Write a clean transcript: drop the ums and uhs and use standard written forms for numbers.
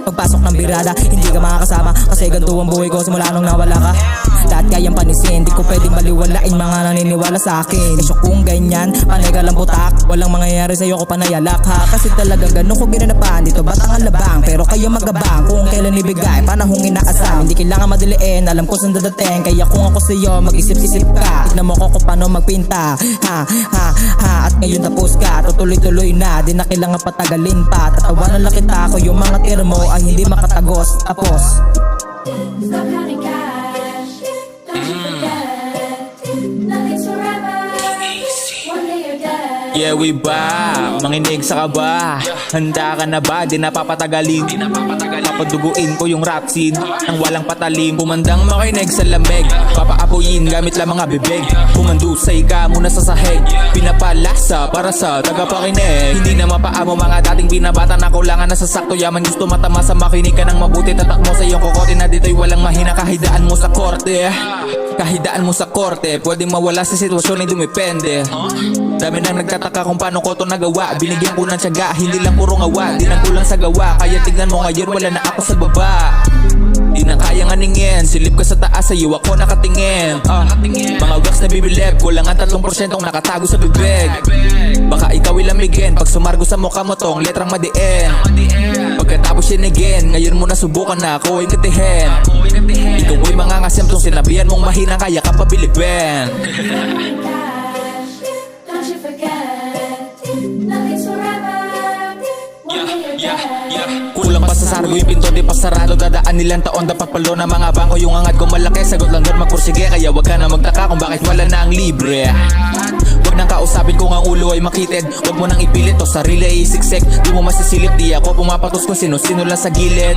Pagpasok ng birada, hindi ka makakasama, kasi ganito ang buhay ko simula nung nawala ka. Lahat kayang panisin, di ko pwedeng baliwalain mga naniniwala sa akin. Isyo kung ganyan, panay ka lang butak, walang mangyayari sa'yo ko panayalak ha. Kasi talagang ganun ko ginanapan, dito batang alabang, pero kayo magabang kung kailan ibigay, panahong inaasam. Hindi kailangan madiliin, alam ko saan dadating, kaya kung ako sa'yo mag-isip-isip ka. Tignan mo ko kung paano magpinta, ha. At ngayon tapos ka, tutuloy-tuloy na, di na kailangan patagalin pa. Tatawanan lang kita ko yung mga termo ay hindi makatagos. Tapos Stop counting cash. Don't you forget, nothing's forever. One day you're dead. Yeah, we back. Manginig sa kaba. Handa ka na ba? Di napapatagalin. Papaduguin ko yung rap scene nang walang patalim. Pumandang makinig sa lamig, papaapuyin gamit lang mga bibig. Pumandusay ka muna sa sahig, pinapalasa para sa tagapakinig. Hindi na mapaamo mga dating binabata na kulangan na sa sakto yaman. Gusto matamasa, makinig ka ng mabuti. Tatak mo sa iyong kokote na dito'y walang mahina. Kahidaan mo sa korte, kahidaan mo sa korte. Pwedeng mawala sa sitwasyon ay dumepende. Dami nang nagtataka kung paano ko to nagawa. Binigyan ko ng tiyaga, hindi lang puro ngawa. Di nang kulang sa gawa, kaya tignan mo ngayon wala na ako sa baba. Di na kayang aningin, silip ka sa taas, sa'yo ako nakatingin. Mga wax na bibilib, kulang ang 3% nakatago sa bibig. Baka ikaw ilamigin, pag sumargo sa mukha mo tong letrang madiin. Pagkatapos sinigin, ngayon mo nasubukan na ako ingatihin. Ikaw ay mangangasim tong sinabihan mong mahina, kaya ka pabilibin. Don't you forget, nothing's forever. One day you're dead. Kulang pa sa sargo yung pinto, di pa sarado. Dadaan nilang taon, dapat palo na mga bangko. Yung angat ko malaki, sagot lang doon magpursige. Kaya wag ka na magtaka kung bakit wala na ang libre. Wag nang kausapin kung ang ulo ay makitid. Wag mo nang ipilit o sarili ay isiksik. Di mo masisilip, di ako pumapatos kung sino-sino lang sa gilid.